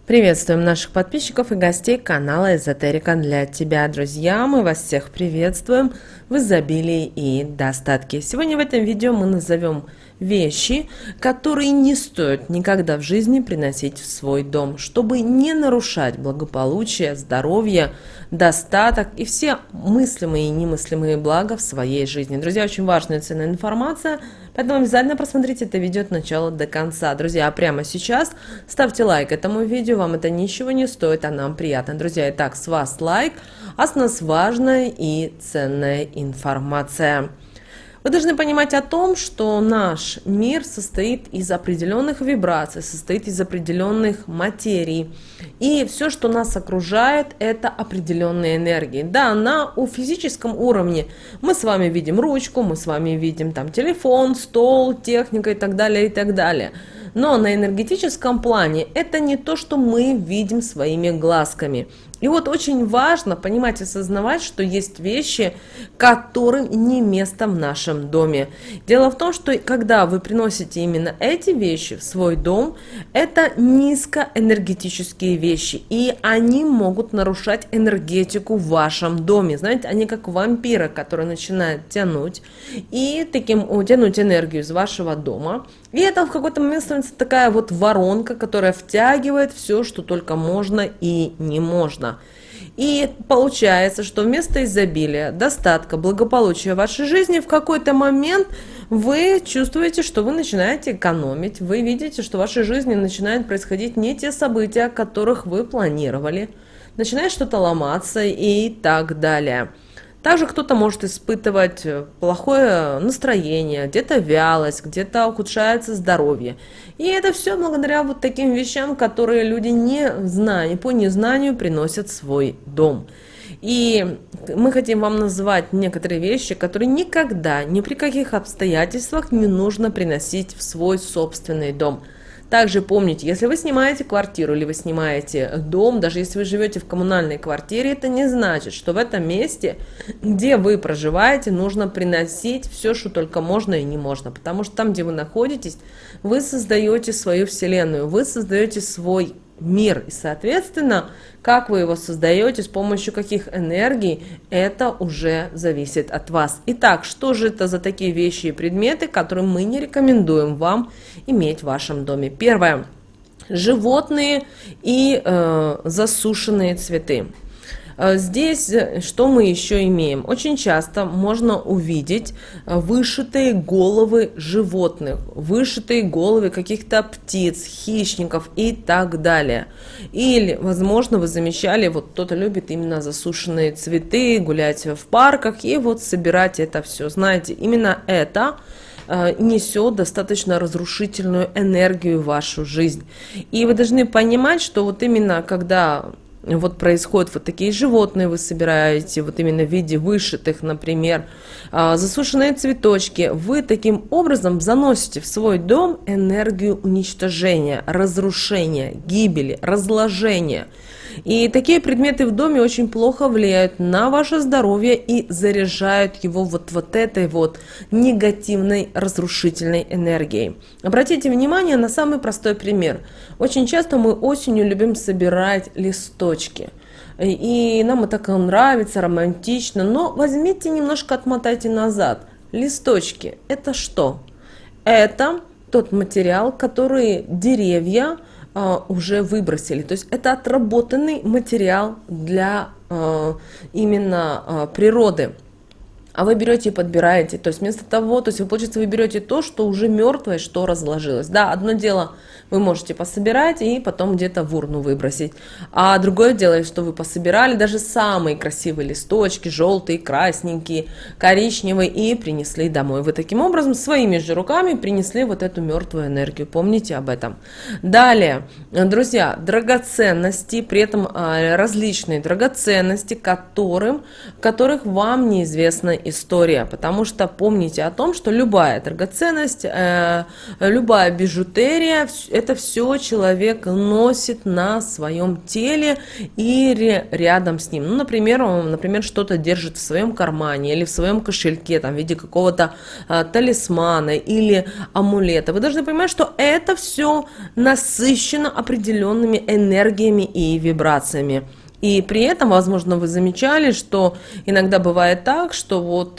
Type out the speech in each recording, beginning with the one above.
Приветствуем наших подписчиков и гостей канала Эзотерика для тебя, друзья. Мы вас всех приветствуем в изобилии и достатке. Сегодня в этом видео мы назовем вещи, которые не стоит никогда в жизни приносить в свой дом, чтобы не нарушать благополучие, здоровье, достаток и все мыслимые и немыслимые блага в своей жизни. Друзья, очень важная и ценная информация, поэтому обязательно просмотрите это видео от начала до конца. Друзья, а прямо сейчас ставьте лайк этому видео, вам это ничего не стоит, а нам приятно. Друзья, итак, с вас лайк, а с нас важная и ценная информация. Вы должны понимать о том, что наш мир состоит из определенных вибраций, состоит из определенных материй. И все, что нас окружает, это определенные энергии. Да, на физическом уровне мы с вами видим ручку, мы с вами видим там телефон, стол, техника и так далее, и так далее. Но на энергетическом плане это не то, что мы видим своими глазками. И вот очень важно понимать и осознавать, что есть вещи, которым не место в нашем доме. Дело в том, что когда вы приносите именно эти вещи в свой дом, это низкоэнергетические вещи, и они могут нарушать энергетику в вашем доме. Знаете, они как вампиры, которые начинают тянуть энергию из вашего дома. И это в какой-то момент становится такая вот воронка, которая втягивает все, что только можно и не можно. И получается, что вместо изобилия, достатка, благополучия в вашей жизни в какой-то момент вы чувствуете, что вы начинаете экономить, вы видите, что в вашей жизни начинают происходить не те события, которых вы планировали, начинает что-то ломаться и так далее. Также кто-то может испытывать плохое настроение, где-то вялость, где-то ухудшается здоровье. И это все благодаря вот таким вещам, которые люди по незнанию приносят в свой дом. И мы хотим вам назвать некоторые вещи, которые никогда, ни при каких обстоятельствах не нужно приносить в свой собственный дом. Также помните, если вы снимаете квартиру или вы снимаете дом, даже если вы живете в коммунальной квартире, это не значит, что в этом месте, где вы проживаете, нужно приносить все, что только можно и не можно. Потому что там, где вы находитесь, вы создаете свою вселенную, вы создаете свой мир. И, соответственно, как вы его создаете, с помощью каких энергий, это уже зависит от вас. Итак, что же это за такие вещи и предметы, которые мы не рекомендуем вам иметь в вашем доме? Первое. Животные и засушенные цветы. Здесь что мы еще имеем? Очень часто можно увидеть вышитые головы животных, вышитые головы каких-то птиц, хищников и так далее. Или, возможно, вы замечали, вот кто-то любит именно засушенные цветы, гулять в парках и вот собирать это все. Знаете, именно это несет достаточно разрушительную энергию в вашу жизнь. И вы должны понимать, что вот именно когда вот происходят вот такие животные, вы собираете вот именно в виде вышитых, например, засушенные цветочки, вы таким образом заносите в свой дом энергию уничтожения, разрушения, гибели, разложения. И такие предметы в доме очень плохо влияют на ваше здоровье и заряжают его вот этой вот негативной разрушительной энергией. Обратите внимание на самый простой пример. Очень часто мы осенью любим собирать листочки. И нам это так нравится, романтично. Но возьмите немножко, отмотайте назад. Листочки – это что? Это тот материал, который деревья уже выбросили. То есть это отработанный материал для именно природы. А вы берете и подбираете, то есть вместо того, то есть вы, получается, вы берете то, что уже мертвое, что разложилось. Да, одно дело вы можете пособирать и потом где-то в урну выбросить. А другое дело, что вы пособирали даже самые красивые листочки, желтые, красненькие, коричневые, и принесли домой. Вы таким образом своими же руками принесли вот эту мертвую энергию. Помните об этом. Далее, друзья, драгоценности, при этом различные драгоценности, которых вам неизвестна история, потому что помните о том, что любая драгоценность, любая бижутерия, это все человек носит на своем теле или рядом с ним. Ну, например, он, что-то держит в своем кармане или в своем кошельке, там, в виде какого-то талисмана или амулета. Вы должны понимать, что это все насыщено определенными энергиями и вибрациями. И при этом, возможно, вы замечали, что иногда бывает так, что вот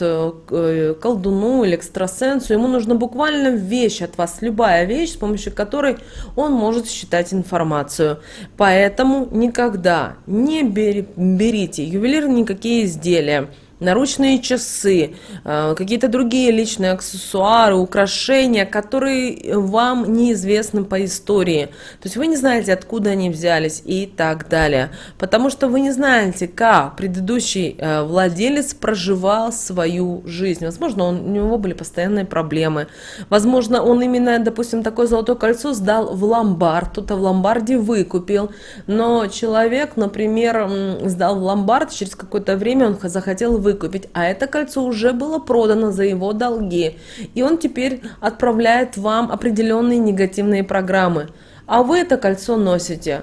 колдуну или экстрасенсу ему нужна буквально вещь от вас, любая вещь, с помощью которой он может считать информацию. Поэтому никогда не берите ювелирные никакие изделия, наручные часы, какие-то другие личные аксессуары, украшения, которые вам неизвестны по истории. То есть вы не знаете, откуда они взялись и так далее. Потому что вы не знаете, как предыдущий владелец проживал свою жизнь. Возможно, у него были постоянные проблемы. Возможно, он именно, допустим, такое золотое кольцо сдал в ломбард, кто-то в ломбарде выкупил. Но человек, например, сдал в ломбард, через какое-то время он захотел выкупить, а это кольцо уже было продано за его долги, и он теперь отправляет вам определенные негативные программы, а вы это кольцо носите.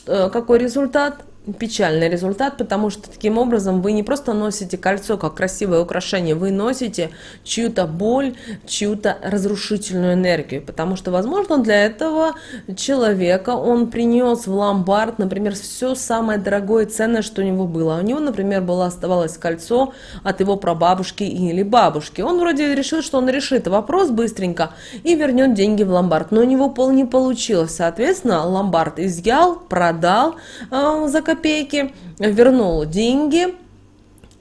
Какой результат? Печальный результат, потому что таким образом вы не просто носите кольцо как красивое украшение, вы носите чью-то боль, чью-то разрушительную энергию, потому что, возможно, для этого человека он принес в ломбард, например, все самое дорогое и ценное, что у него было. У него, например, оставалось кольцо от его прабабушки или бабушки. Он вроде решил, что он решит вопрос быстренько и вернет деньги в ломбард, но у него не получилось. Соответственно, ломбард изъял, продал за копейки, вернул деньги,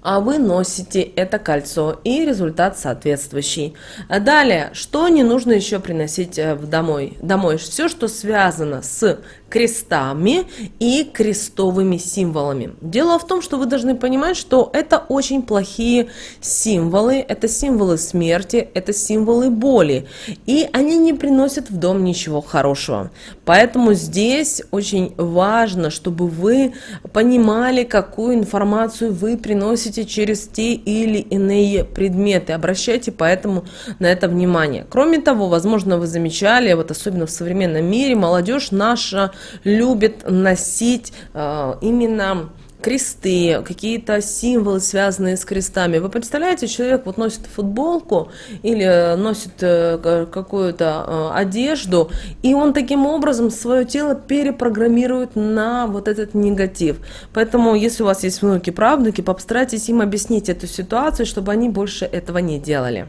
а вы носите это кольцо, и результат соответствующий. Далее, что не нужно еще приносить домой? Все, что связано с крестами и крестовыми символами. Дело в том, что вы должны понимать, что это очень плохие символы, это символы смерти, это символы боли, и они не приносят в дом ничего хорошего. Поэтому здесь очень важно, чтобы вы понимали, какую информацию вы приносите через те или иные предметы. Обращайте поэтому на это внимание. Кроме того, возможно, вы замечали, вот особенно в современном мире, молодежь наша любит носить именно кресты, какие-то символы, связанные с крестами. Вы представляете, человек вот носит футболку или носит какую-то одежду, и он таким образом свое тело перепрограммирует на вот этот негатив. Поэтому, если у вас есть внуки, правнуки, постарайтесь им объяснить эту ситуацию, чтобы они больше этого не делали.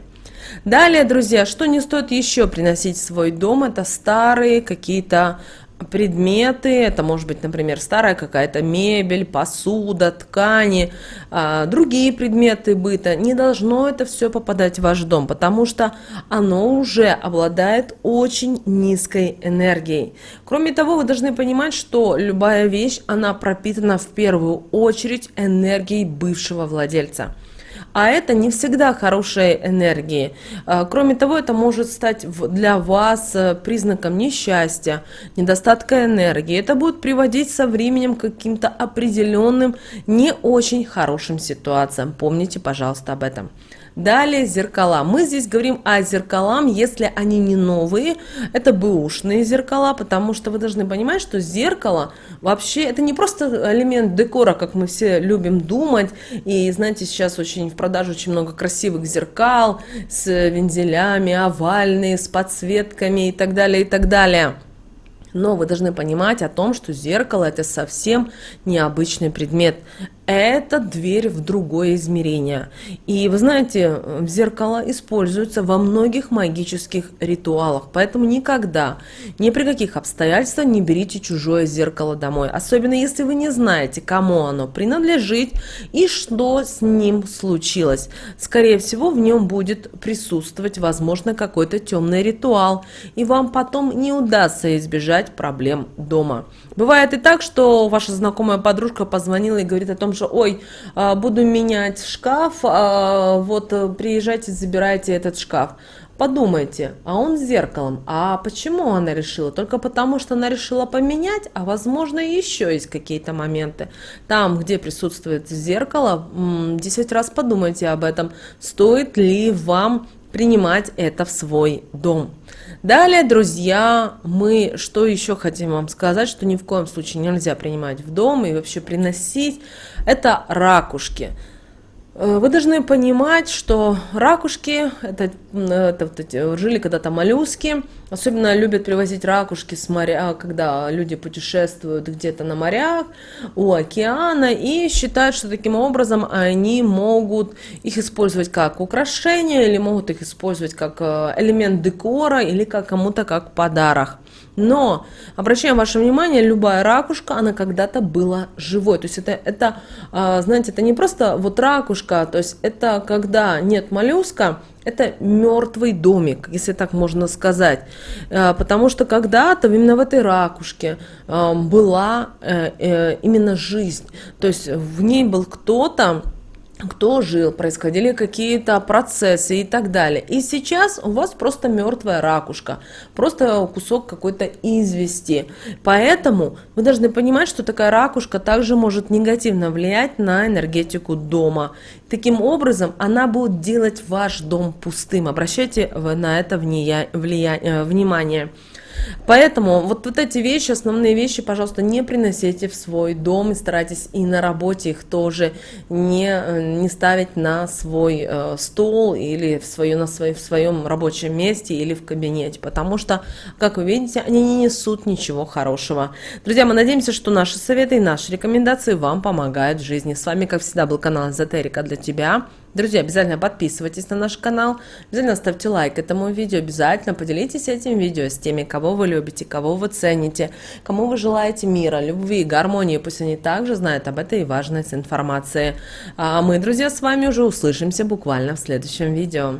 Далее, друзья, что не стоит еще приносить в свой дом, это старые какие-то предметы, это может быть, например, старая какая-то мебель, посуда, ткани, другие предметы быта. Не должно это все попадать в ваш дом, потому что оно уже обладает очень низкой энергией. Кроме того, вы должны понимать, что любая вещь, она пропитана в первую очередь энергией бывшего владельца. А это не всегда хорошие энергии. Кроме того, это может стать для вас признаком несчастья, недостатка энергии. Это будет приводить со временем к каким-то определенным, не очень хорошим ситуациям. Помните, пожалуйста, об этом. Далее зеркала. Мы здесь говорим о зеркалах, если они не новые, это бэушные зеркала, потому что вы должны понимать, что зеркало вообще это не просто элемент декора, как мы все любим думать. И знаете, сейчас очень в продаже очень много красивых зеркал с вензелями, овальные, с подсветками и так далее, и так далее. Но вы должны понимать о том, что зеркало это совсем необычный предмет. Это дверь в другое измерение. И вы знаете, зеркало используется во многих магических ритуалах. Поэтому никогда, ни при каких обстоятельствах не берите чужое зеркало домой. Особенно если вы не знаете, кому оно принадлежит и что с ним случилось. Скорее всего, в нем будет присутствовать, возможно, какой-то темный ритуал. И вам потом не удастся избежать проблем дома. Бывает и так, что ваша знакомая подружка позвонила и говорит о том, что ой, буду менять шкаф, вот приезжайте, забирайте этот шкаф. подумайте, а он с зеркалом, а почему она решила? Только потому, что она решила поменять, а возможно еще есть какие-то моменты. Там, где присутствует зеркало, 10 раз подумайте об этом, стоит ли вам принимать это в свой дом. Далее, друзья, мы что еще хотим вам сказать, что ни в коем случае нельзя принимать в дом и вообще приносить, это ракушки. Вы должны понимать, что ракушки, это вот эти, жили когда-то моллюски, особенно любят привозить ракушки с моря, когда люди путешествуют где-то на морях, у океана, и считают, что таким образом они могут их использовать как украшение, или могут их использовать как элемент декора, или как кому-то как подарок. Но, обращаем ваше внимание, любая ракушка, она когда-то была живой. То есть это, знаете, это не просто вот ракушка, то есть это когда нет моллюска, это мертвый домик, если так можно сказать. Потому что когда-то именно в этой ракушке была именно жизнь. То есть в ней был кто-то, кто жил, происходили какие-то процессы и так далее. И сейчас у вас просто мертвая ракушка, просто кусок какой-то извести. Поэтому вы должны понимать, что такая ракушка также может негативно влиять на энергетику дома. Таким образом, она будет делать ваш дом пустым. Обращайте на это внимание. Поэтому вот эти вещи, основные вещи, пожалуйста, не приносите в свой дом и старайтесь и на работе их тоже не ставить на свой стол или в своем рабочем месте или в кабинете, потому что, как вы видите, они не несут ничего хорошего. Друзья, мы надеемся, что наши советы и наши рекомендации вам помогают в жизни. С вами, как всегда, был канал Эзотерика для тебя. Друзья, обязательно подписывайтесь на наш канал, обязательно ставьте лайк этому видео, обязательно поделитесь этим видео с теми, кого вы любите, кого вы цените, кому вы желаете мира, любви, гармонии, пусть они также знают об этой важной информации. А мы, друзья, с вами уже услышимся буквально в следующем видео.